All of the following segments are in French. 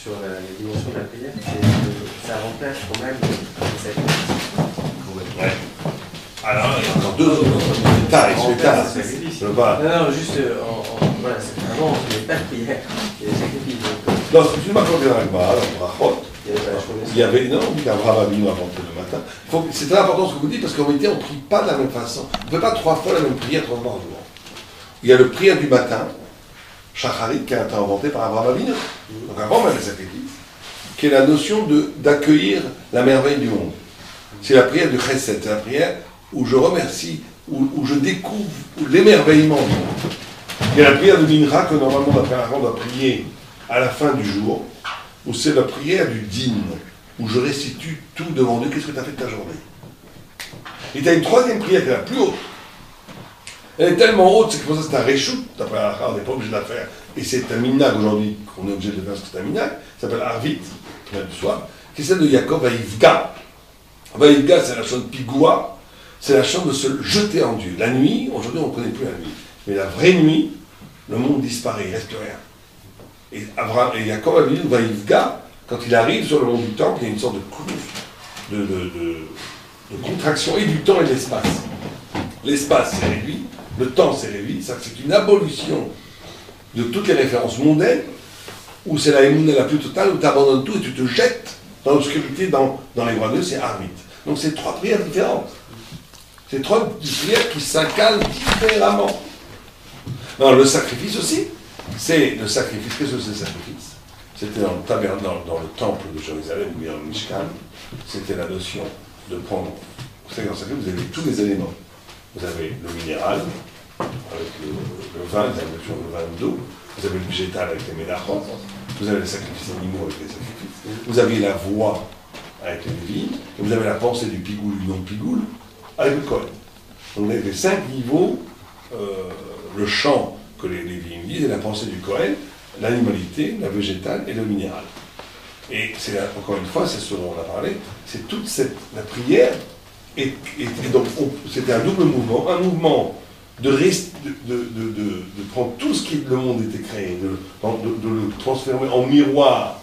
sur la dimension de la prière, ça remplace quand même le sacrifice. Ouais. Alors, il y a encore deux autres détails. Non, juste, voilà, c'est vraiment, il n'y avait pas de prière, il y avait des sacrifices. Non, ce que tu m'as raconté dans l'Agmara, dans le Brachot, il y avait, non, qu'Abraham Avinu a inventé le matin. C'est très important ce que vous dites, parce qu'en réalité, on ne prie pas de la même façon. On ne fait pas 3 fois la même prière 3 fois par jour. Il y a le prière du matin, Shacharit, qui a été inventé par Abraham Avinu. Donc avant même les sacrifices, qui est la notion d'accueillir la merveille du monde. C'est la prière du Chesed, c'est la prière où je remercie, où je découvre l'émerveillement du monde. Il y a la prière de Mincha que normalement on doit prier à la fin du jour, où c'est la prière du Din, où je restitue tout devant Dieu, qu'est-ce que tu as fait de ta journée. Et tu as une troisième prière qui est la plus haute. Elle est tellement haute, c'est que pour ça c'est un réchout, on n'est pas obligé de la faire. Et c'est un minag aujourd'hui, qu'on est obligé de le faire parce que c'est un minag, ça s'appelle Arvit, du soir, qui est celle de Yaakov Vaïvga. Vaïvga, c'est la chante de Pigoua, c'est la chante de se jeter en Dieu. La nuit, aujourd'hui on ne connaît plus la nuit, mais la vraie nuit, le monde disparaît, il ne reste rien. Et Yaakov Vaïvga, quand il arrive sur le mont du temple, il y a une sorte de clouf, de contraction et du temps et de l'espace. L'espace s'est réduit, le temps s'est réduit, ça c'est une abolition de toutes les références mondaines, où c'est la émouna la plus totale, où tu abandonnes tout et tu te jettes dans l'obscurité, dans les bras d'eux, c'est Arvit. Donc c'est 3 prières différentes. C'est 3 prières qui s'incarnent différemment. Alors le sacrifice aussi, c'est le sacrifice. Qu'est-ce que c'est le sacrifice? C'était dans le tabernacle, dans le temple de Jérusalem, ou bien le Mishkan, c'était la notion de prendre, vous savez, dans le sacrifice, vous avez tous les éléments. Vous avez le minéral, avec le vin, le vin d'eau, vous avez le végétal avec les ménachot, vous avez les sacrifices animaux avec les sacrifices, vous avez la voix avec les vignes, et vous avez la pensée du pigoule, du non-pigoule, avec le Kohen. Donc vous avez les 5 niveaux, le chant que les vignes disent, et la pensée du Kohen, l'animalité, la végétale et le minéral. Et c'est encore une fois, c'est ce dont on a parlé, c'est toute la prière, et donc c'était un double mouvement, un mouvement de prendre tout ce qui le monde était créé, de le transformer en miroir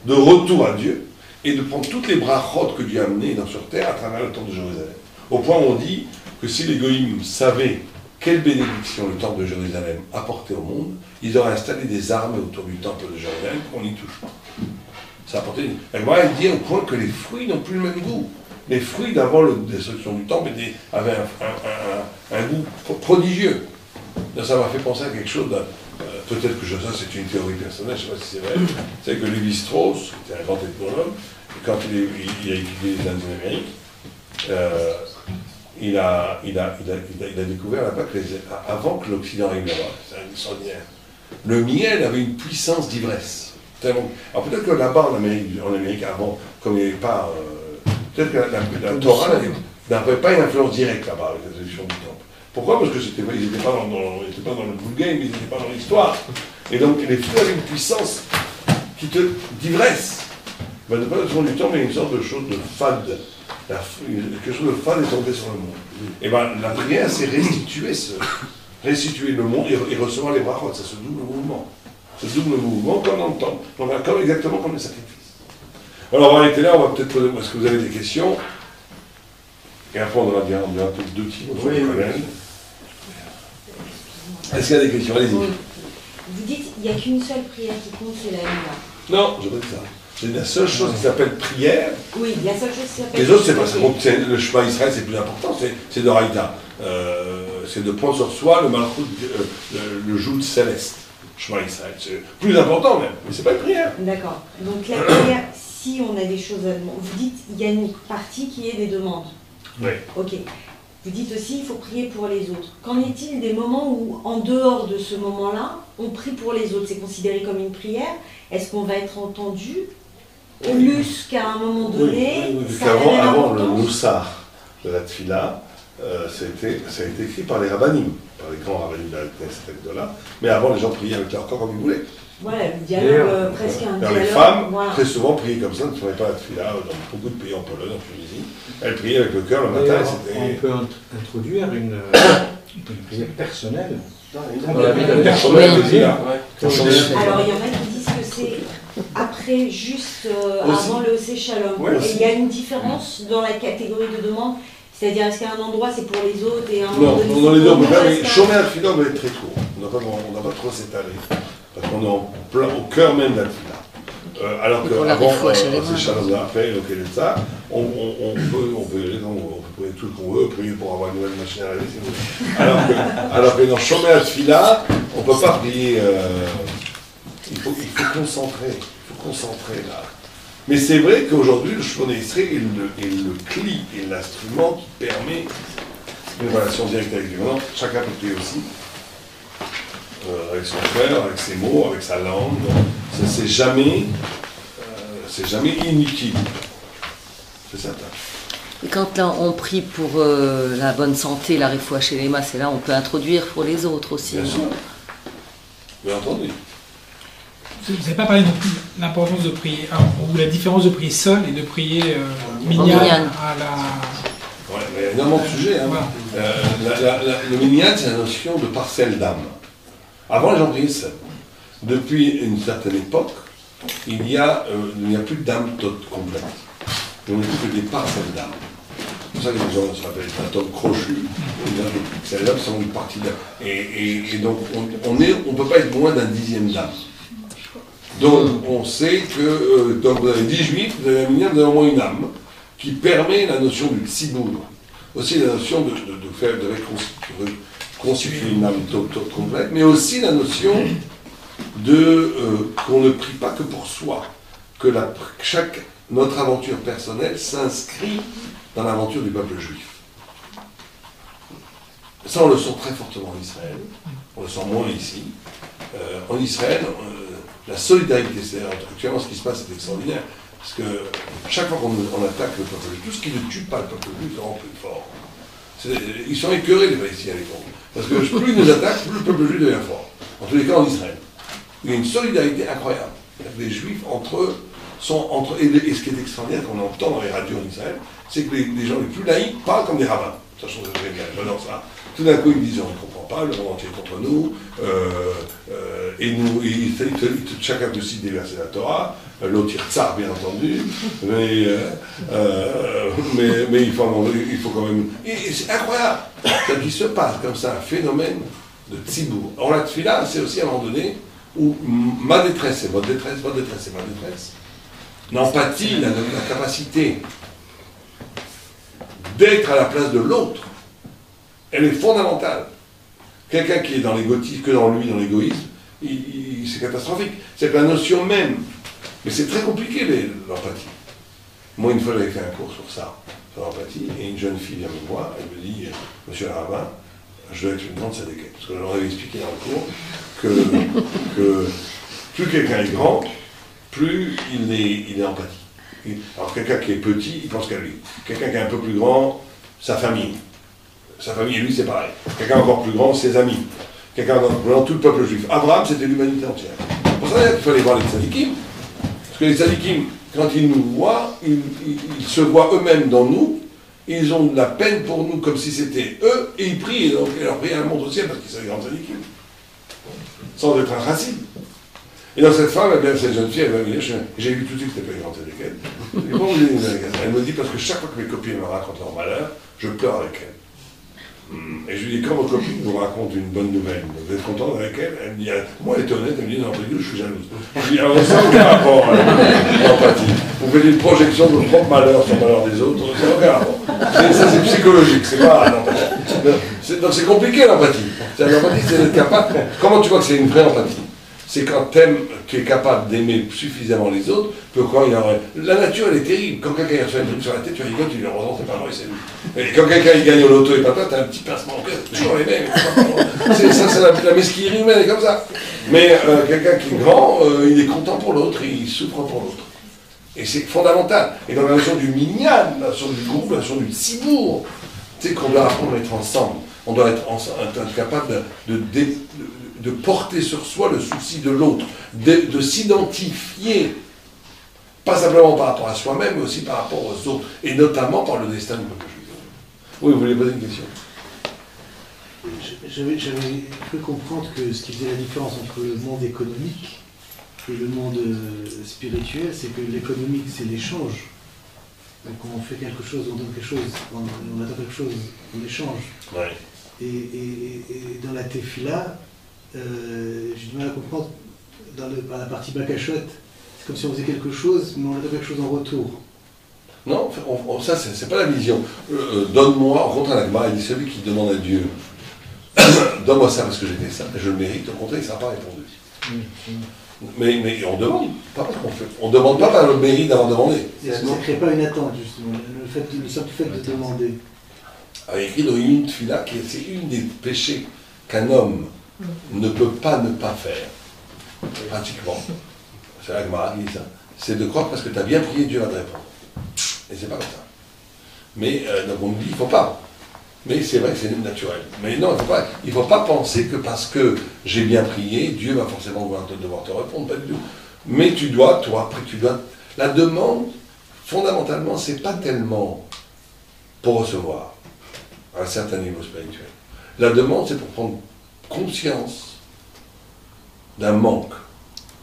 de retour à Dieu, et de prendre toutes les brachot que Dieu a amenées sur terre à travers le temple de Jérusalem. Au point où on dit que si les goïms savaient quelle bénédiction le temple de Jérusalem apportait au monde, ils auraient installé des armes autour du temple de Jérusalem qu'on n'y touche pas. Ça apportait une... Elle dit au point que les fruits n'ont plus le même goût. Les fruits d'avant la destruction du temple avaient un goût prodigieux. Là, ça m'a fait penser à quelque chose, peut-être que ça c'est une théorie personnelle, je ne sais pas si c'est vrai, c'est que Lévi-Strauss, qui était un grand ethnologue, quand il a étudié les Indes d'Amérique, il a découvert là-bas que avant que l'Occident arrive là-bas, c'est extraordinaire, le miel avait une puissance d'ivresse. Alors peut-être que là-bas, en Amérique avant, comme il n'y avait pas... peut-être que la Torah n'avait pas une influence directe là-bas avec la traduction du temple. Pourquoi? Parce que ils n'étaient pas dans le boule game, ils n'étaient pas dans l'histoire. Et donc les fruits avaient une puissance d'ivresse. Mais pas dans du temps, mais une sorte de chose de fade. Quelque chose de fade est tombé sur le monde. Et bien la prière, c'est restituer le monde et recevoir les brachot. C'est ce double mouvement. Ce double mouvement comme dans le temple. Donc exactement comme les sacrifices. Alors on va arrêter là, on va peut-être poser, est-ce que vous avez des questions? Et après on va dire un peu de 2 types. Oui. Est-ce qu'il y a des questions? Allez-y. Vous dites qu'il n'y a qu'une seule prière qui compte, c'est la Lila. Non, je ne veux pas dire ça. C'est la seule chose qui s'appelle prière. Oui, la seule chose qui s'appelle... Les autres, c'est pas ça. Le Shema Israël, c'est plus important, c'est de Raïda. C'est de prendre sur soi le malchut, le joug céleste. Shema Israël, c'est plus important même, mais c'est pas une prière. D'accord. Donc la prière, si on a des choses à demander, vous dites il y a une partie qui est des demandes. Oui. Ok. Vous dites aussi il faut prier pour les autres. Qu'en est-il des moments où, en dehors de ce moment-là, on prie pour les autres? C'est considéré comme une prière? Est-ce qu'on va être entendu plus qu'à un moment donné? Oui. Avant le moussar de la tfila, ça a été écrit par les rabbinim, par les grands rabbinim de la Knesset, mais avant les gens priaient avec leur corps comme ils voulaient. Voilà, le dialogue, presque un dialogue. Les femmes, voilà. très souvent, priaient comme ça, ne faisaient pas la tfila, dans beaucoup de pays en Pologne, en Tunisie. Elles priaient avec le cœur le matin. On peut introduire une prière personnelle dans la vie de la personne. Alors, il y en a qui disent que c'est après rencontré juste avant le OC Shalom. Ouais, et il y a une différence dans la catégorie de demande, c'est-à-dire est-ce qu'à un endroit c'est pour les autres et à un endroit Non, dans les deux, mais chômer à Tfila doit être très court. On n'a pas trop s'étaler. Parce qu'on est au cœur même de la Tfila. Alors qu'avant, c'est Shalom, après, le ça, on peut prier tout ce qu'on veut, prier pour avoir une nouvelle machine à laver, si vous voulez. Alors que dans chômer à Tfila, on ne peut pas prier. Il faut concentrer là. Mais c'est vrai qu'aujourd'hui, le Shemona Esrei est le cli et l'instrument qui permet une relation directe avec Dieu. Maintenant, chacun peut prier aussi. Avec son cœur, avec ses mots, avec sa langue. C'est jamais inutile. C'est certain. Et quand là, on prie pour la bonne santé, la refoua shelema, c'est là on peut introduire pour les autres aussi. Bien sûr. Bien entendu. Vous n'avez pas parlé non plus de l'importance de prier, ou la différence de prier seul et de prier minyan à la... Ouais, mais il y a énormément de sujets. Hein. Voilà. Le minyan, c'est la notion de parcelle d'âme. Avant, les gens priaient seuls. Depuis une certaine époque, il n'y a plus d'âme complète. Il n'y a plus que des parcelles d'âme. C'est pour ça que les gens s'appellent un tome crochu. C'est les âmes qui sont une partie d'âme. Et donc, on ne peut pas être moins d'un dixième d'âme. Donc, on sait que dans les 10 juifs, vous avez au moins une âme qui permet la notion du tzibour. Aussi la notion de constituer une âme complète, mais aussi la notion qu'on ne prie pas que pour soi, que notre aventure personnelle s'inscrit dans l'aventure du peuple juif. Ça, on le sent très fortement en Israël, on le sent moins ici. En Israël, la solidarité, c'est-à-dire actuellement ce qui se passe est extraordinaire, parce que chaque fois qu'on attaque le peuple juif, tout ce qui ne tue pas le peuple juif le rend plus fort. Ils sont écœurés les Palestiniens à l'époque, parce que plus ils nous attaquent, plus le peuple juif devient fort. En tous les cas en Israël. Il y a une solidarité incroyable. Les Juifs entre eux et ce qui est extraordinaire qu'on entend dans les radios en Israël, c'est que les gens les plus laïcs parlent comme des rabbins. Ça, je trouve ça génial, j'adore ça. Tout d'un coup, ils disent on ne comprend pas, le monde entier est contre nous, chacun peut citer des versets de la Torah, l'autre tsar bien entendu, mais il faut quand même. Et c'est incroyable, c'est qu'il se passe comme ça un phénomène de tzibour. Or la tfila, c'est aussi à un moment donné où ma détresse c'est votre détresse, votre détresse c'est ma détresse. L'empathie, la capacité d'être à la place de l'autre, elle est fondamentale. Quelqu'un qui est dans l'égotisme, que dans lui, dans l'égoïsme, c'est catastrophique. C'est la notion même. Mais c'est très compliqué l'empathie. Moi, une fois, j'avais fait un cours sur ça, sur l'empathie, et une jeune fille vient me voir, elle me dit, monsieur le rabbin, je dois être une grande sadéquette. Parce que je leur avais expliqué dans le cours que plus quelqu'un est grand, plus il est empathique. Alors quelqu'un qui est petit, il pense qu'à lui. Quelqu'un qui est un peu plus grand, sa famille. Sa famille et lui, c'est pareil. Quelqu'un encore plus grand, ses amis. Quelqu'un encore plus grand, tout le peuple juif. Abraham, c'était l'humanité entière. C'est pour ça qu'il fallait voir les tzadikim. Parce que les tzadikim, quand ils nous voient, ils se voient eux-mêmes dans nous, ils ont de la peine pour nous comme si c'était eux, et ils prient, et donc ils leur prient un monde au ciel parce qu'ils sont les grands tzadikim. Sans être un racine. Et dans cette femme, cette jeune fille, elle va venir, j'ai vu tout de suite que c'était pas une grande tzadikette. Elle me dit, parce que chaque fois que mes copines me racontent leur malheur, je pleure avec elles. Et je lui dis, quand votre copine vous raconte une bonne nouvelle, vous êtes content avec elle? Elle me dit, moi elle est honnête, elle me dit, non, je suis jalouse. Je lui dis, alors ça n'a aucun rapport à l'empathie. Vous faites une projection de votre propre malheur sur le malheur des autres, ça n'a aucun rapport. Ça c'est psychologique, c'est pas l'empathie. Donc c'est compliqué l'empathie. L'empathie, c'est d'être capable. Comment tu vois que c'est une vraie empathie? C'est quand tu es capable d'aimer suffisamment les autres, que quand il y aurait... La nature, elle est terrible. Quand quelqu'un reçoit un truc sur la tête, tu rigoles, tu dis, heureusement, c'est pas vrai, c'est lui. Et quand quelqu'un gagne au loto et pas toi, t'as un petit pincement au cœur, c'est toujours les mêmes. Ça, c'est la mesquinerie humaine, est comme ça. Mais quelqu'un qui est grand, il est content pour l'autre, et il souffre pour l'autre. Et c'est fondamental. Et dans la notion du minyan, la notion du groupe, la notion du tzibour, tu sais qu'on doit apprendre à être ensemble. On doit être capable de porter sur soi le souci de l'autre, de s'identifier, pas simplement par rapport à soi-même, mais aussi par rapport aux autres, et notamment par le destin du peuple juif. Oui, vous voulez poser une question? J'avais cru comprendre que ce qui faisait la différence entre le monde économique et le monde spirituel, c'est que l'économique, c'est l'échange. Donc on fait quelque chose, on donne quelque chose, on attend quelque chose, on échange. Ouais. Et dans la tefila, j'ai du mal à comprendre, dans la partie bakashot, c'est comme si on faisait quelque chose, mais on attend quelque chose en retour. Non, ça c'est pas la vision. Donne-moi, au contraire, la Gemara, il dit celui qui demande à Dieu, donne-moi ça parce que j'ai fait ça, je le mérite, au contraire, il ne sera pas répondu. Mais on demande, pas parce qu'on fait. On ne demande pas par le mérite d'avoir demandé. Ça ne crée pas une attente, justement, le simple fait de demander. Il y a écrit dans une tefila que c'est une des péchés qu'un homme ne peut pas ne pas faire, pratiquement. C'est la Gemara qui dit ça. C'est de croire parce que tu as bien prié, Dieu va te répondre. Et c'est pas comme ça. Mais donc on nous dit, il ne faut pas. Mais c'est vrai que c'est naturel. Mais non, il ne faut pas penser que parce que j'ai bien prié, Dieu va forcément devoir te répondre, pas du tout. Mais tu dois, toi, après tu dois... La demande, fondamentalement, c'est pas tellement pour recevoir à un certain niveau spirituel. La demande, c'est pour prendre conscience d'un manque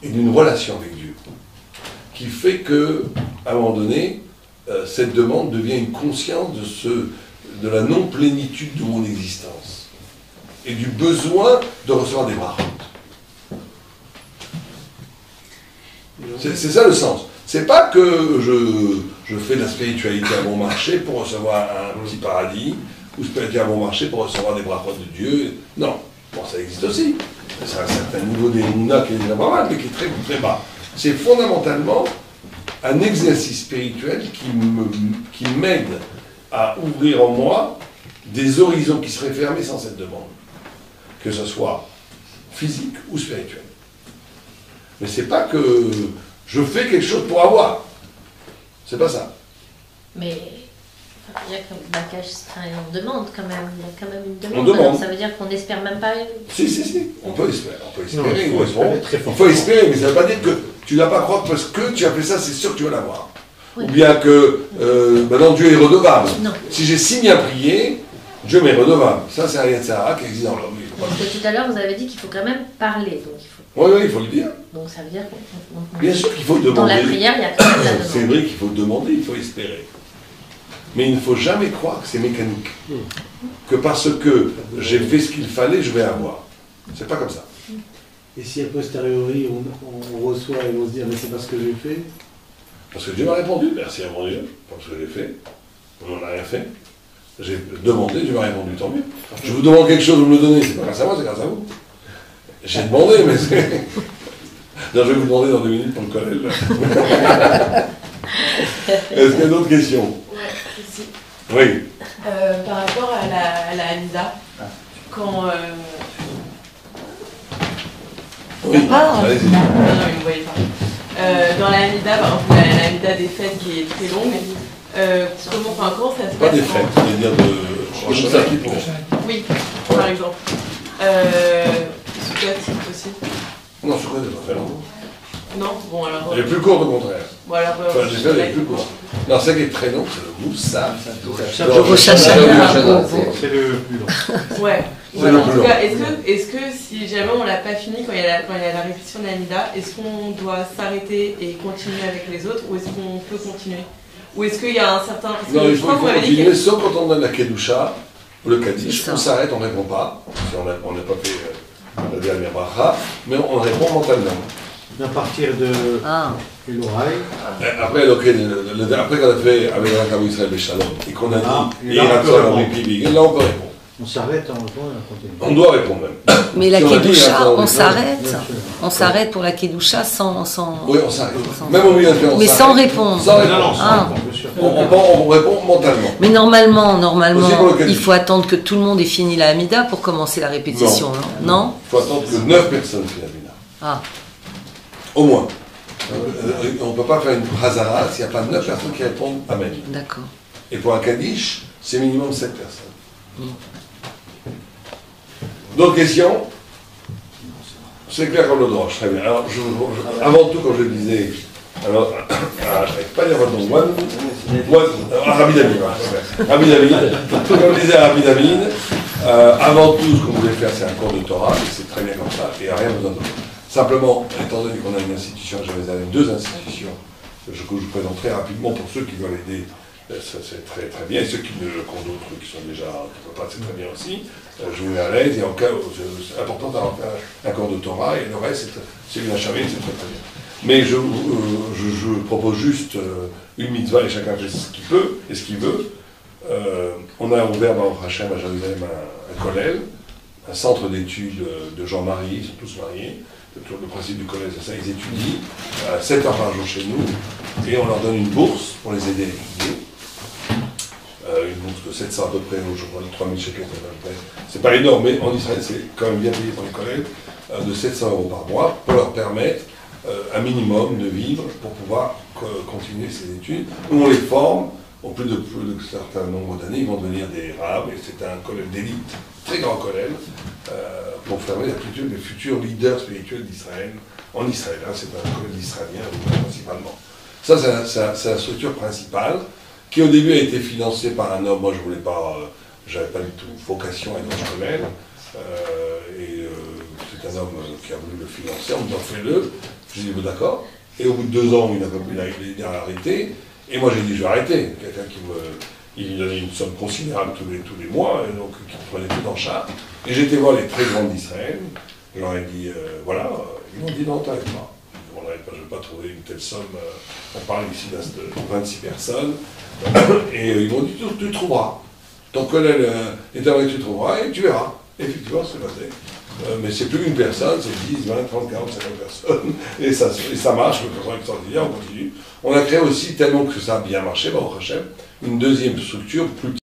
et d'une relation avec Dieu, qui fait que, à un moment donné, cette demande devient une conscience de la non-plénitude de mon existence et du besoin de recevoir des brachot. C'est ça le sens. C'est pas que je fais de la spiritualité à bon marché pour recevoir un petit paradis, ou spiritualité à bon marché pour recevoir des brachot de Dieu. Non. Bon, ça existe aussi. C'est un certain niveau d'émouna qui est déjà pas mal, mais qui est très, très bas. C'est fondamentalement un exercice spirituel qui m'aide à ouvrir en moi des horizons qui seraient fermés sans cette demande, que ce soit physique ou spirituel. Mais c'est pas que je fais quelque chose pour avoir. C'est pas ça. Mais il y a comme Bakash, on demande quand même. Il y a quand même une demande. On demande. Alors, ça veut dire qu'on n'espère même pas. Si. On peut espérer. Non, il faut espérer, mais ça ne veut pas dire que tu ne l'as pas croire parce que tu as fait ça, c'est sûr que tu vas l'avoir. Oui. Ou bien que maintenant Dieu est redevable. Non. Si j'ai si bien prié, Dieu m'est redevable. Ça, c'est un Yetzirah qui existe dans l'homme. Parce que tout à l'heure, vous avez dit qu'il faut quand même parler. Donc Oui, il faut le dire. Donc ça veut dire qu'on. Bien sûr qu'il faut demander. Dans la prière, il y a quand même la demande. C'est vrai qu'il faut demander, il faut espérer. Mais il ne faut jamais croire que c'est mécanique. Que parce que j'ai fait ce qu'il fallait, je vais avoir. C'est pas comme ça. Et si a posteriori on reçoit et on se dit mais c'est parce que j'ai fait. Parce que Dieu m'a répondu, merci à mon Dieu, parce que j'ai fait. On n'en a rien fait. J'ai demandé, Dieu m'a répondu, tant mieux. Je vous demande quelque chose, vous me le donnez, c'est pas grâce à moi, c'est grâce à vous. J'ai demandé, mais c'est... Non, je vais vous demander dans 2 minutes pour le collège. Est-ce qu'il y a d'autres questions? Si. Oui. Par rapport à la Hamida, quand... Oui, allez-y. Non, il ne voyait pas. Dans la Hamida, par exemple, la Hamida des fêtes qui est très longue, comment ça se passe? Pas des fêtes, c'est-à-dire de Rosh Hashanah. Oui, par exemple. Sukkot aussi. Non, Sukkot n'est pas très long. Non, bon alors. Elle est plus courte au contraire. Bon alors. Enfin, j'espère qu'elle est plus courte. Non, celle qui est très longue, c'est le Moussa. C'est le plus long. Ouais. C'est le En plus tout long. cas, est-ce que si jamais on l'a pas fini quand il y a la répétition de l'Amida, est-ce qu'on doit s'arrêter et continuer avec les autres ou est-ce qu'on peut continuer? Ou est-ce qu'il y a un certain... Parce que Non, il je faut crois que vous m'avez dit continuer, que... sauf quand on donne la Kedusha ou le Kaddish, C'est ça. on s'arrête, on ne répond pas, si on n'a pas fait la dernière bracha, mais on répond mentalement. À partir de l'oreille. Après, après qu'on a fait avec la Kabou Israël Béchalom et qu'on a dit, et là, on peut répondre. là on peut répondre. On s'arrête, on répond et on continue. On doit répondre même. Mais la Si on a dit, Kedusha, attends, on non, s'arrête. bien sûr. On s'arrête pour la Kedusha sans... Oui, on s'arrête. Même au milieu de faire, on Mais s'arrête. sans répondre. Sans répondre. Non, Ah. bien sûr. On répond mentalement. Mais normalement, Aussi pour le Kaddish. il faut attendre que tout le monde ait fini la Hamida pour commencer la répétition, non? Il faut attendre que 9 personnes finissent la Mina. Ah, Au moins. On ne peut pas faire une Hazara s'il n'y a pas 9 personnes qui répondent Amen. d'accord. Et pour un Kaddish, c'est minimum 7 personnes. D'autres questions? C'est clair comme le droit, très bien. Alors, avant tout, comme je le disais, alors, je ne pas dire votre nom, Rabbi David. Rabbi David, comme je disais à Rabbi David, avant tout, ce qu'on voulait faire, c'est un cours de Torah, et c'est très bien comme ça, et il n'y a rien besoin de Simplement, étant donné qu'on a une institution à Jérusalem, 2 institutions, que je vous présenterai rapidement pour ceux qui veulent aider, ça c'est très très bien, et ceux qui ont d'autres qui sont déjà, qui ne peuvent pas, c'est très bien aussi. Je vous mets à l'aise, et en cas, c'est important d'avoir fait un cours de Torah, et le reste, c'est une achavée, c'est très très bien. Mais je propose juste une mitzvah, et chacun fait ce qu'il peut et ce qu'il veut. On a ouvert Baruch Hashem à Jérusalem un collège, un centre d'études de gens mariés, ils sont tous mariés. Le principe du collège, c'est ça, ils étudient 7 heures par jour chez nous, et on leur donne une bourse pour les aider à étudier. Une bourse de 700 à peu près, je crois, 3000 shekels à peu près. C'est pas énorme, mais en Israël, c'est quand même bien payé pour les collèges, de 700 € par mois, pour leur permettre un minimum de vivre, pour pouvoir continuer ces études. Nous, on les forme, au plus de certain nombre d'années, ils vont devenir des rabbins, et c'est un collège d'élite, très grand collège, pour former les futurs leaders spirituels d'Israël, en Israël. Hein, c'est un collège israélien principalement. Ça, c'est la structure principale, qui au début a été financée par un homme. Moi, je voulais pas, j'avais pas du tout vocation à être dans ce collège, et c'est un homme qui a voulu le financer, en me disant fais-le. Je lui ai dit d'accord, et au bout de 2 ans, il a arrêté. Et moi j'ai dit je vais arrêter, quelqu'un il lui donnait une somme considérable tous les mois, et donc qui prenait tout en charge. Et j'étais voir les très grands d'Israël, je leur ai dit voilà, ils m'ont dit non, t'arrêtes pas. On n'arrête pas, je ne vais pas trouver une telle somme, on parle ici de 26 personnes, et ils m'ont dit tu trouveras. Ton collègue est avec tu trouveras et tu verras. Et effectivement c'est passé. Mais c'est plus une personne, c'est 10, 20, 30, 40, 50 personnes, et ça marche, de façon extraordinaire, on continue. On a créé aussi, tellement que ça a bien marché, Baruch Hashem, une deuxième structure plus